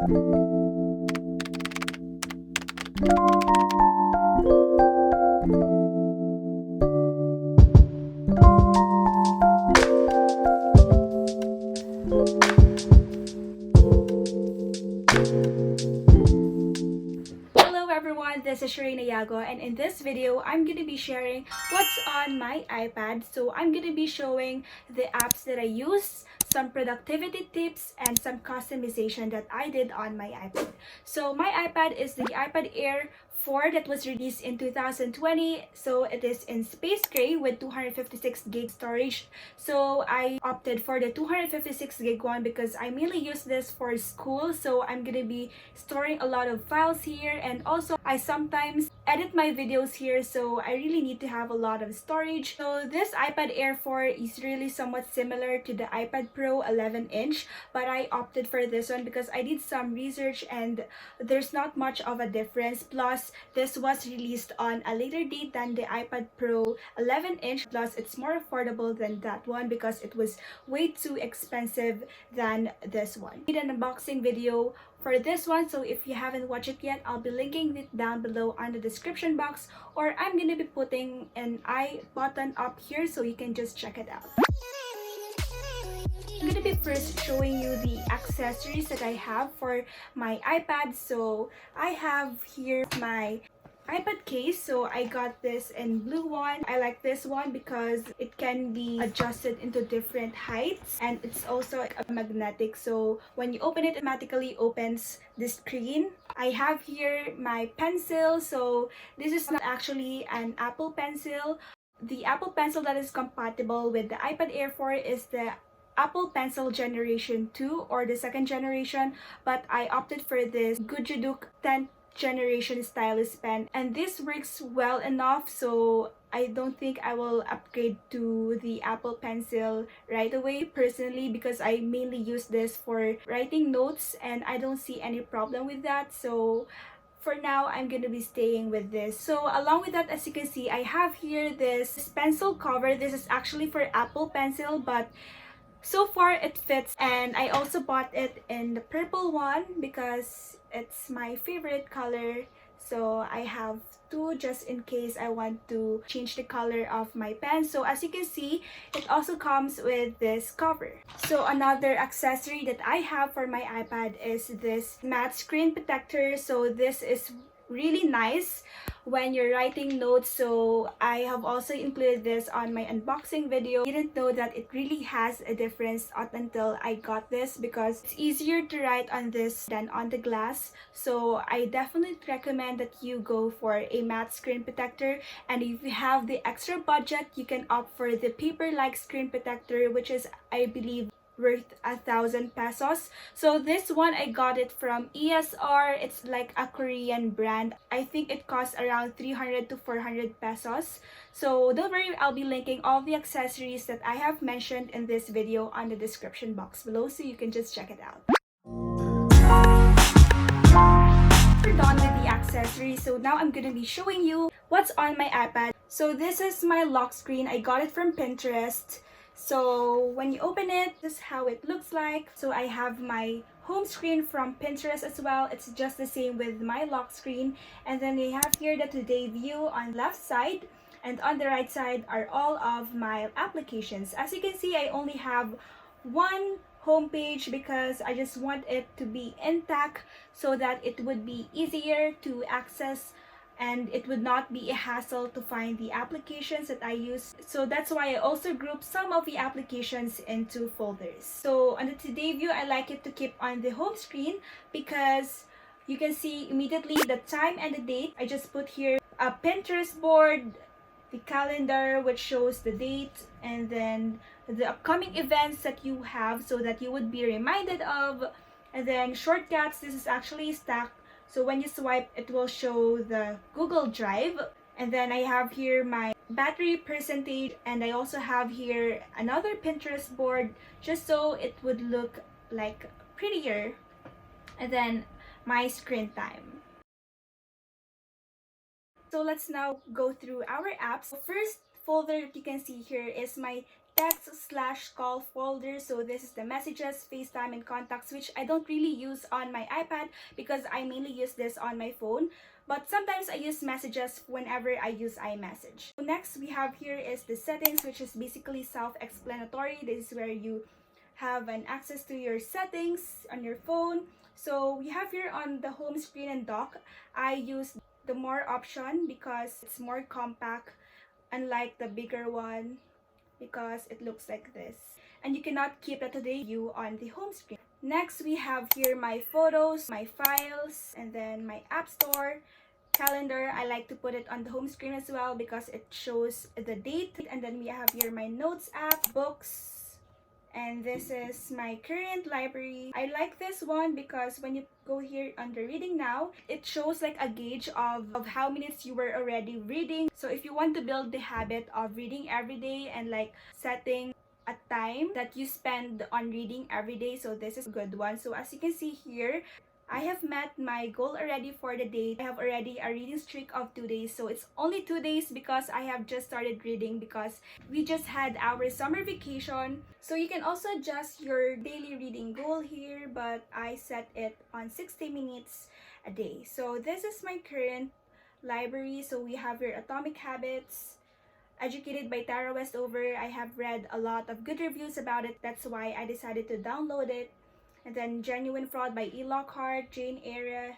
Hello everyone, this is Czareina, and in this video, I'm going to be sharing what's on my iPad. So I'm going to be showing the apps that I use, some productivity tips, and some customization that I did on my iPad. So my iPad is the iPad Air 4 that was released in 2020. So it is in space gray with 256 gig storage. So I opted for the 256 gig one because I mainly use this for school. So I'm gonna be storing a lot of files here, and also I sometimes edit my videos here, so I really need to have a lot of storage. So this iPad Air 4 is really somewhat similar to the iPad Pro 11-inch, but I opted for this one because I did some research and there's not much of a difference. Plus, this was released on a later date than the iPad Pro 11-inch. Plus, it's more affordable than that one because it was way too expensive than this one. I did an unboxing video for this one, so if you haven't watched it yet, I'll be linking it down below on the description box, or I'm gonna be putting an I button up here so you can just check it out. I'm gonna be first showing you the accessories that I have for my iPad. So I have here my iPad case. So I got this in blue one. I like this one because it can be adjusted into different heights, and it's also a magnetic, so when you open it, it automatically opens the screen. I have here my pencil. So this is not actually an Apple Pencil. The Apple Pencil that is compatible with the iPad Air 4 is the Apple Pencil Generation 2 or the second generation, but I opted for this Goojodoq 10th generation stylus pen, and this works well enough, so I don't think I will upgrade to the Apple Pencil right away personally, because I mainly use this for writing notes and I don't see any problem with that. So for now, I'm gonna be staying with this. So along with that, as you can see, I have here this pencil cover. This is actually for Apple Pencil, but so far it fits, and I also bought it in the purple one because it's my favorite color. So I have two just in case I want to change the color of my pen. So as you can see, it also comes with this cover. So another accessory that I have for my iPad is this matte screen protector. So this is really nice when you're writing notes. So I have also included this on my unboxing video. I didn't know that it really has a difference up until I got this, because it's easier to write on this than on the glass. So I definitely recommend that you go for a matte screen protector, and if you have the extra budget, you can opt for the paper-like screen protector, which is, I believe, worth 1,000 pesos. So this one, I got it from ESR. It's like a Korean brand. I think it costs around 300 to 400 pesos. So don't worry, I'll be linking all the accessories that I have mentioned in this video on the description box below, so you can just check it out. We're done with the accessories, so now I'm gonna be showing you what's on my iPad. So this is my lock screen. I got it from Pinterest. So when you open it, this is how it looks like. So I have my home screen from Pinterest as well. It's just the same with my lock screen. And then we have here the today view on the left side, and on the right side are all of my applications. As you can see, I only have one home page because I just want it to be intact so that it would be easier to access and it would not be a hassle to find the applications that I use. So that's why I also group some of the applications into folders. So on the today view, I like it to keep on the home screen because you can see immediately the time and the date. I just put here a Pinterest board, the calendar which shows the date, and then the upcoming events that you have so that you would be reminded of, and then shortcuts. This is actually stacked, so when you swipe, it will show the Google Drive. And then I have here my battery percentage, and I also have here another Pinterest board just so it would look like prettier. And then my screen time. So let's now go through our apps. The first folder that you can see here is my text/call folder. So this is the messages, FaceTime, and contacts, which I don't really use on my iPad because I mainly use this on my phone. But sometimes I use messages whenever I use iMessage. So next we have here is the settings, which is basically self-explanatory. This is where you have an access to your settings on your phone. So we have here on the home screen and dock, I use the more option because it's more compact, unlike the bigger one, because it looks like this. And you cannot keep it to the view on the home screen. Next, we have here my photos, my files, and then my app store, calendar. I like to put it on the home screen as well because it shows the date. And then we have here my notes app, books, and this is my current library. I like this one because when you go here under reading now, it shows like a gauge of how minutes you were already reading. So if you want to build the habit of reading every day and like setting a time that you spend on reading every day, so this is a good one. So as you can see here, I have met my goal already for the day. I have already a reading streak of 2 days. So it's only 2 days because I have just started reading because we just had our summer vacation. So you can also adjust your daily reading goal here, but I set it on 60 minutes a day. So this is my current library. So we have your Atomic Habits, Educated by Tara Westover. I have read a lot of good reviews about it. That's why I decided to download it. And then Genuine Fraud by E. Lockhart, Jane Eyre,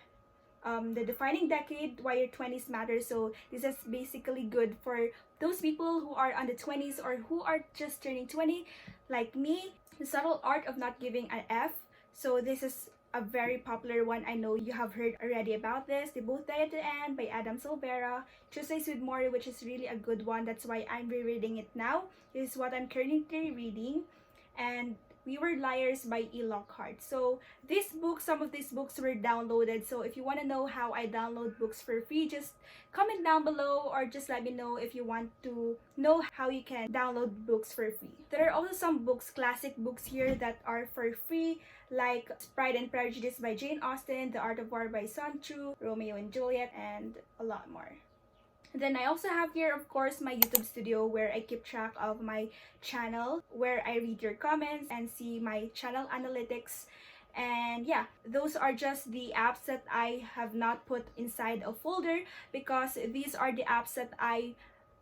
The Defining Decade, Why Your 20s Matter. So this is basically good for those people who are on the 20s or who are just turning 20, like me. The Subtle Art of Not Giving an F. So this is a very popular one. I know you have heard already about this. They Both Die at the End by Adam Silvera. Tuesdays with Morrie, which is really a good one. That's why I'm rereading it now. This is what I'm currently reading. And We Were Liars by E. Lockhart. So some of these books were downloaded. So if you want to know how I download books for free, just comment down below or just let me know if you want to know how you can download books for free. There are also some books, classic books here that are for free, like Pride and Prejudice by Jane Austen, The Art of War by Sun Tzu, Romeo and Juliet, and a lot more. Then I also have here, of course, my YouTube studio where I keep track of my channel, where I read your comments and see my channel analytics. And yeah, those are just the apps that I have not put inside a folder because these are the apps that I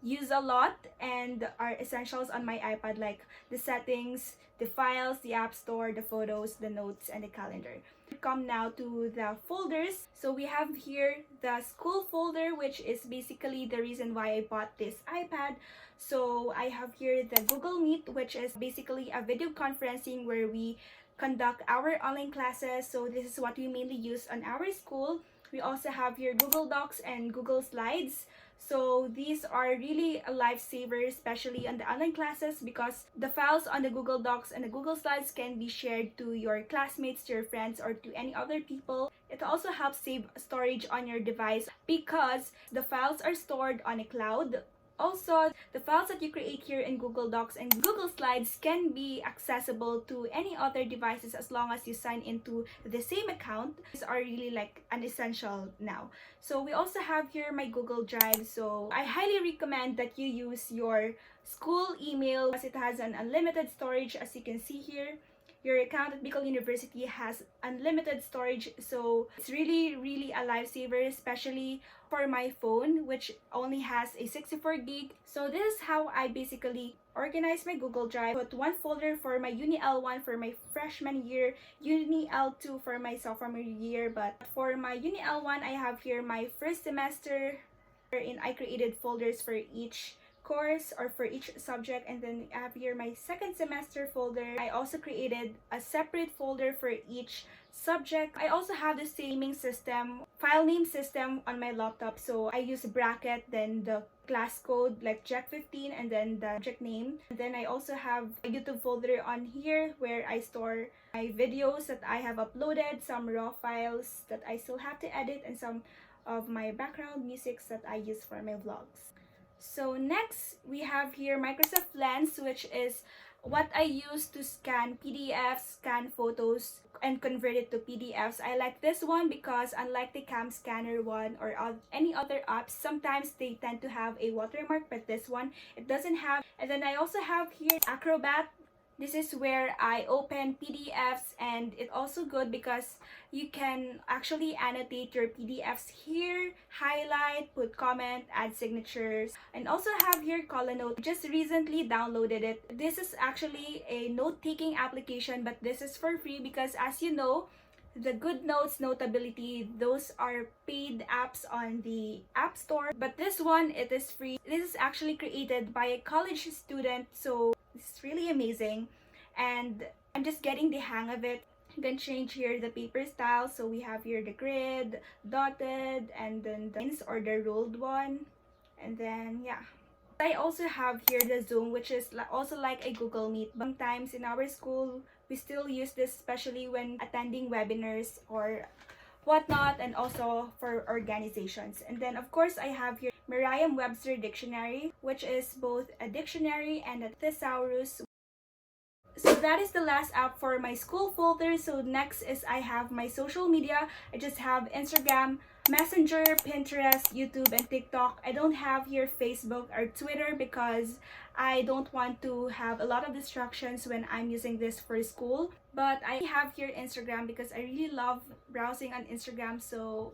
use a lot and are essentials on my iPad, like the settings, the files, the app store, the photos, the notes, and the calendar. Come now to the folders. So we have here the school folder, which is basically the reason why I bought this iPad. So I have here the Google Meet, which is basically a video conferencing where we conduct our online classes. So this is what we mainly use on our school. We also have here Google Docs and Google Slides. So these are really a lifesaver, especially on the online classes, because the files on the Google Docs and the Google Slides can be shared to your classmates, to your friends, or to any other people. It also helps save storage on your device because the files are stored on a cloud. Also, the files that you create here in Google Docs and Google Slides can be accessible to any other devices as long as you sign into the same account. These are really like an essential now. So we also have here my Google Drive. So I highly recommend that you use your school email because it has an unlimited storage, as you can see here. Your account at Bicol University has unlimited storage, so it's really a lifesaver, especially for my phone, which only has a 64 gig. So this is how I basically organize my Google Drive. Put one folder for my Uni L1 for my freshman year, Uni L2 for my sophomore year, but for my Uni L1, I have here my first semester, wherein I created folders for each course or for each subject, and then I have here my second semester folder. I also created a separate folder for each subject. I also have the naming system, file name system on my laptop. So I use a bracket, then the class code like JEC15, and then the subject name. And then I also have a YouTube folder on here where I store my videos that I have uploaded, some raw files that I still have to edit, and some of my background musics that I use for my vlogs. So next, we have here Microsoft Lens, which is what I use to scan PDFs, scan photos, and convert it to PDFs. I like this one because unlike the cam scanner one or any other apps, sometimes they tend to have a watermark, but this one, it doesn't have. And then I also have here Acrobat. This is where I open PDFs, and it's also good because you can actually annotate your PDFs here, highlight, put comment, add signatures, and also have here ColonNote. Just recently downloaded it. This is actually a note-taking application, but this is for free because, as you know, the GoodNotes, Notability, those are paid apps on the App Store. But this one, it is free. This is actually created by a college student, so it's really amazing. And I'm just getting the hang of it. You can change here the paper style. So we have here the grid, dotted, and then the lines or the ruled one. And then, yeah. I also have here the Zoom, which is also like a Google Meet. Sometimes in our school, we still use this, especially when attending webinars or whatnot, and also for organizations. And then, of course, I have here Merriam-Webster Dictionary, which is both a dictionary and a thesaurus. So that is the last app for my school folder. So next is I have my social media. I just have Instagram, Messenger, Pinterest, YouTube, and TikTok. I don't have here Facebook or Twitter because I don't want to have a lot of distractions when I'm using this for school. But I have here Instagram because I really love browsing on Instagram, so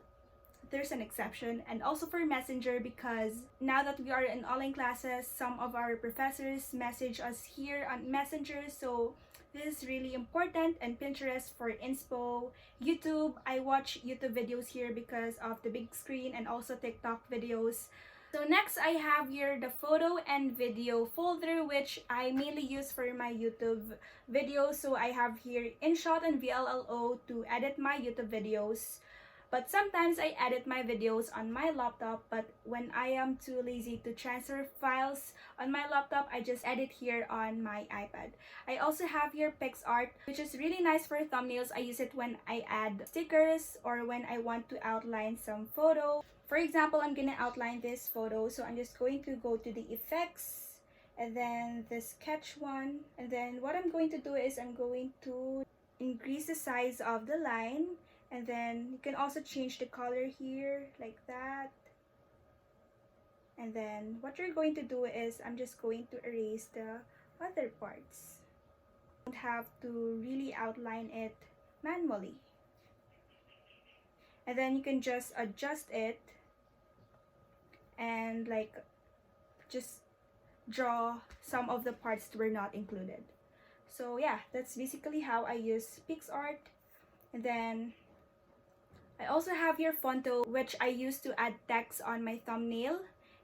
there's an exception. And also for Messenger because now that we are in online classes, some of our professors message us here on Messenger, so this is really important. And Pinterest for inspo. YouTube, I watch YouTube videos here because of the big screen, and also TikTok videos. So next I have here the photo and video folder, which I mainly use for my YouTube videos. So I have here InShot and VLLO to edit my YouTube videos. But sometimes I edit my videos on my laptop, but when I am too lazy to transfer files on my laptop, I just edit here on my iPad. I also have here PixArt, which is really nice for thumbnails. I use it when I add stickers or when I want to outline some photo. For example, I'm gonna outline this photo, so I'm just going to go to the effects and then the sketch one. And then what I'm going to do is I'm going to increase the size of the line. And then you can also change the color here like that. And then what you're going to do is I'm just going to erase the other parts. You don't have to really outline it manually. And then you can just adjust it and like just draw some of the parts that were not included. So yeah, that's basically how I use PixArt. And then I also have here Fonto, which I use to add text on my thumbnail,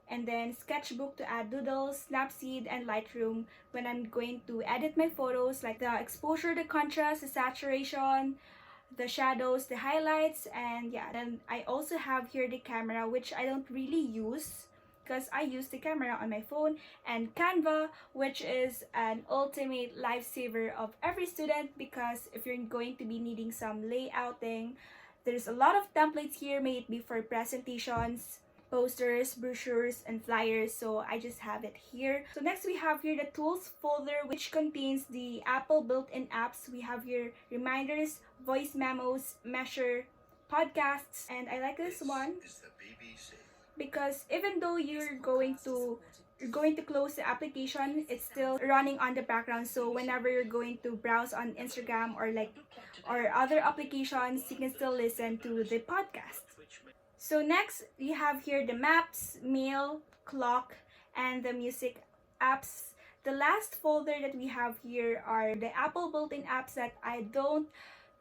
and then Sketchbook to add doodles, Snapseed, and Lightroom when I'm going to edit my photos, like the exposure, the contrast, the saturation, the shadows, the highlights. And yeah, then I also have here the camera, which I don't really use because I use the camera on my phone, and Canva, which is an ultimate lifesaver of every student, because if you're going to be needing some layouting, there's a lot of templates here, may it be for presentations, posters, brochures, and flyers, so I just have it here. So next we have here the tools folder, which contains the Apple built-in apps. We have here reminders, voice memos, measure, podcasts, and I like this one because even though you're going to close the application, it's still running on the background. So whenever you're going to browse on Instagram or other applications, you can still listen to the podcast. So next, we have here the maps, mail, clock, and the music apps. The last folder that we have here are the Apple built-in apps that I don't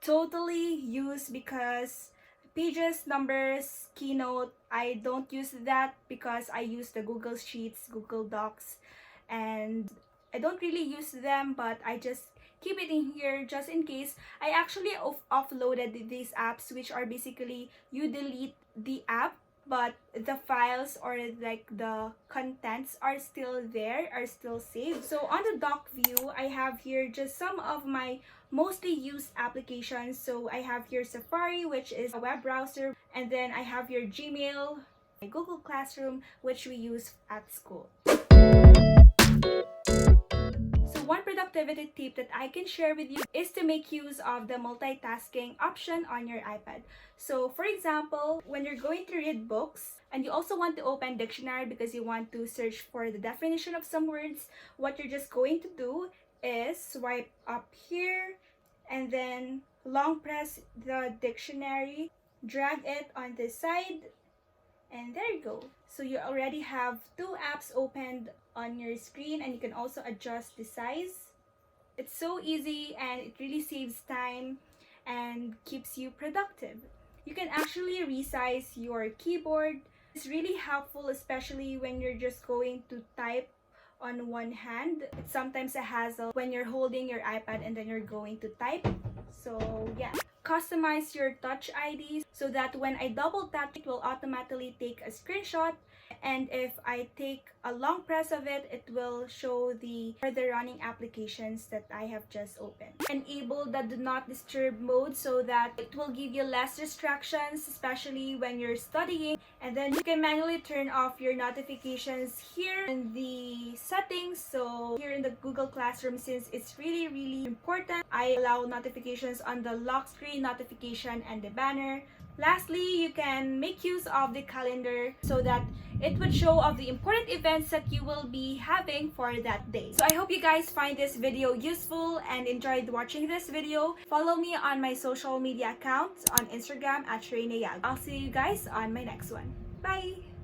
totally use because Pages, Numbers, Keynote, I don't use that because I use the Google Sheets, Google Docs, and I don't really use them, but I just keep it in here just in case. I actually offloaded these apps, which are basically you delete the app, but the files or like the contents are still there, are still saved. So on the dock view, I have here just some of my mostly used applications. So I have here Safari, which is a web browser, and then I have here Gmail, Google Classroom, which we use at school. So one productivity tip that I can share with you is to make use of the multitasking option on your iPad. So for example, when you're going to read books and you also want to open dictionary because you want to search for the definition of some words, what you're just going to do is swipe up here and then long press the dictionary, drag it on this side, and there you go. So you already have two apps opened on your screen, and you can also adjust the size. It's so easy and it really saves time and keeps you productive. You can actually resize your keyboard. It's really helpful, especially when you're just going to type on one hand. It's sometimes a hassle when you're holding your iPad and then you're going to type. So yeah, customize your touch ID so that when I double tap, it will automatically take a screenshot, and if I take a long press of it, it will show the running applications that I have just opened. Enable the do not disturb mode so that it will give you less distractions, especially when you're studying. And then you can manually turn off your notifications here in the settings. So here in the Google Classroom, since it's really important, I allow notifications on the lock screen notification and the banner. Lastly, you can make use of the calendar so that it would show of the important events that you will be having for that day. So I hope you guys find this video useful and enjoyed watching this video. Follow me on my social media accounts on Instagram at @czareinamaey. I'll see you guys on my next one. Bye!